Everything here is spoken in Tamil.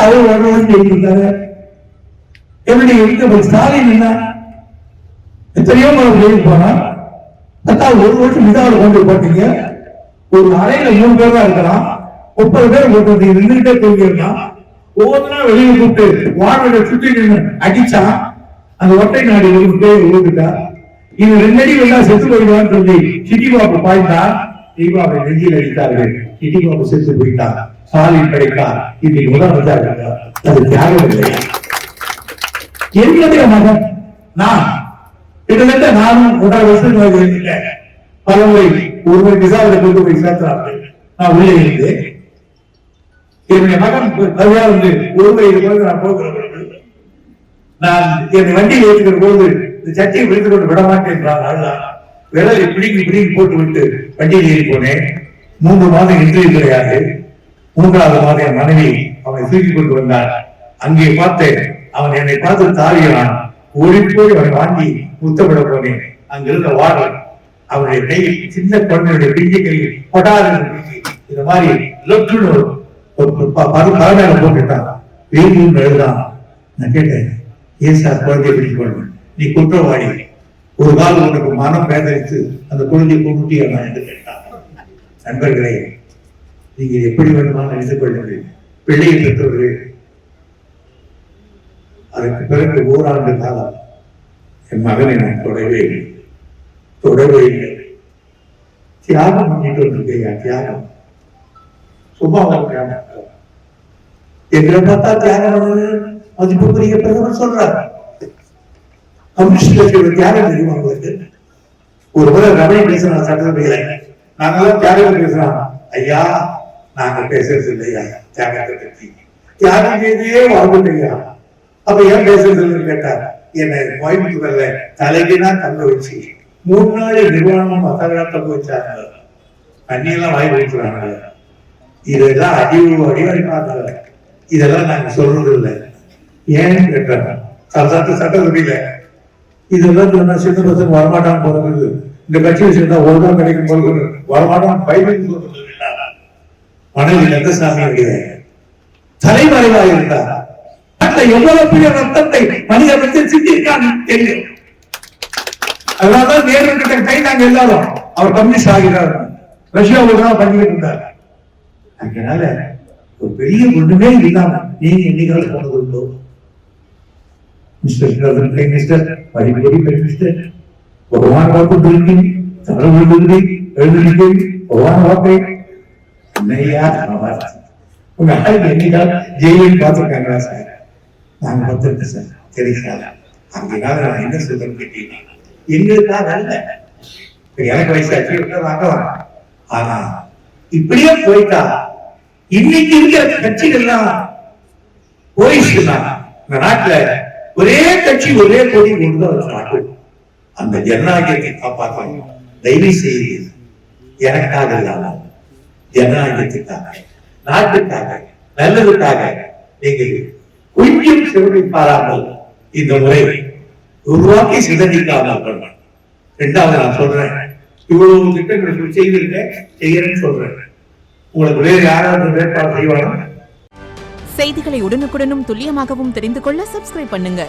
அவர் இருந்தாரு. எப்படி இருக்க ஸ்டாலின் என்ன எத்தனையோ முறை போனா 1 வருஷம் விதாவில் கொண்டு போட்டீங்க. ஒரு அறையில 3 பேர் தான் இருக்கலாம், 30 பேர் போட்டு இருந்துகிட்டே தூங்கிருந்தான். ஒவ்வொரு வெளியே கூப்பிட்டு வாழை சுற்றி அடிச்சா அந்த ஒற்றை நாடு விழுந்துட்டா. இவன் 2 அடி வந்தா செத்து போயிடுவான்னு சொல்லி சிட்டி பாபு பாய்ந்தா. தீபாவை நெஞ்சில் அடித்தார்கள். சிட்டி பாபு செத்து போயிட்டான். ஸ்டாலின் கிடைத்தார். இன்னைக்கு முதலமைச்சர். அது தியாகம் இல்லையா? என்னுடைய மகன் நான் கிட்டத்தட்ட நானும் 1.5 வருஷம் பலமுறை ஒருவர் விசாவில் கொண்டு போய் சேர்த்தார்கள். நான் உள்ளே இருந்து என்னுடைய மகன் வந்து ஒருமுறை நான் போகிறேன். நான் என் வண்டியில் ஏற்றுக்கிற போது இந்த சட்டையை விழுந்து கொண்டு விட மாட்டேன். விரலை பிடிங்கி போட்டு விட்டு வண்டியில் ஏறி போனேன். 3 மாதம் இன்றைய கிடையாது. 3வது மாதம் என் மனைவி அவனை தூக்கி கொண்டு வந்தார். அங்கே பார்த்தேன். அவன் என்னை பார்த்து தாவியான். ஓடிப்போய் அவனை வாங்கி முத்தமிட போனேன். அங்கிருந்த வாடல் அவனுடைய கையில் சின்ன குழந்தையுடைய பிஞ்சு கையில் கொடாது இந்த மாதிரி பதினாறு போட்டுட்டான். வேணும் எழுதான். நான் கேட்டேன், ஏன் சார் குழந்தைய பிடிக்கணும்? நீ குற்றவாளி. ஒரு காலம் உனக்கு மனம் பேதரித்து அந்த குழந்தையை கொண்டுட்டியா என்று கேட்டான். நண்பர்களே, நீங்க எப்படி வேண்டுமானால் நினைத்துக் கொள்ள முடியும். பிள்ளையை பெற்றவர்கள் அதற்கு பிறகு 1 ஆண்டு காலம் என் மகனை நான் தொடவே இல்லை. தியாகம் பண்ணிட்டு வந்திருக்கையா? தியாகம் சும்மா எங்களை பார்த்தா தியாகம் மதிப்புக்குரிய பிரதமர் சொல்றாரு. கம்யூனிஸ்ட் தியாகம் தெரியுமா உங்களுக்கு? ஒரு முறை ரமணி பேசுறான் சட்டசபையில. நாங்கெல்லாம் தியாகம் பேசுறோம். ஐயா, நாங்க பேசுறது இல்லையா தியாகத்தை பற்றி? தியாகம் செய்தே வாழ்ந்துட்டீங்க. அப்ப ஏன் பேசுறது கேட்டார். என்ன கோயம்புத்தூர்ல தலைக்குனா தங்க வச்சு 3 நாள் நிர்வாணம் மத்தவங்களா தங்க வச்சாங்க. தண்ணியெல்லாம் வாய் வைக்கிறாங்க. இதெல்லாம் அடிவாங்க. இதெல்லாம் நாங்க சொல்றது இல்லை. ஏன்னு கேட்டாங்க. சட்டசபையில இதெல்லாம் சொன்னா சின்ன பசங்க வரமாட்டான்னு போறது. இந்த கட்சியை சேர்ந்தா ஒழுங்கா கிடைக்கும் போது வரமாட்டான் பைபிள் சொல்றது. மனைவி ரத்தசாமியுடைய தலைமறைவாக இருந்தார். எவ்வளவு பெரிய ரத்தத்தை மனிதத்தை சிந்திருக்கான்னு தெரியும். அதனாலதான் நேரு கிட்ட கை நாங்க எல்லாரும் அவர் கம்யூனிஸ்ட் ஆகிறார். ரஷ்யாவோட தான் பண்ணிட்டு இருந்தார். அதனால ஒரு பெரிய ஒண்ணுமே இல்லாம நீங்க என்னைக்காவது போனது உண்டோ? மிஸ்டர் படிப்படி மிஸ்டர் பகவான் வாக்கு திரும்பி தரவில்லை எழுதி பகவான் வாக்கை என்னையா உங்க ஆளுக்கு என்னைக்காவது ஜெயிலில் பார்த்துருக்காங்களா சார்? நாங்க பார்த்துருக்கேன் சார். தெரியுங்களா? அங்கேனால நான் என்ன சொல்றேன்னு கேட்டீங்கன்னா, எங்களுக்காக அல்ல. எனக்கு வயசாச்சு வாங்கலாம். ஆனா இப்படியே போயிட்டா இன்னைக்கு இருக்கிற கட்சிகள்லாம் போயிடுச்சுன்னா இந்த நாட்டுல ஒரே கட்சி ஒரே கொடி கொண்டுதான் நாட்டு அந்த ஜனநாயகத்தை காப்பாற்றாங்க. தயவு செய்து எனக்காக இல்லாம ஜனநாயகத்துக்காக, நாட்டுக்காக, நல்லதுக்காக நீங்கள் கொஞ்சம் செவிலை பாராமல் இந்த முறை உருவாக்கி சிதறிக்காமல். 2வது நான் சொல்றேன், இவ்வளவு திட்டங்களை செய்யறேன்னு சொல்றேன். உங்களுக்கு வேறு யாராவது வேட்பாளர் செய்வாங்க? செய்திகளை உடனுக்குடனும் துல்லியமாகவும் தெரிந்து கொள்ள சப்ஸ்கிரைப் பண்ணுங்க.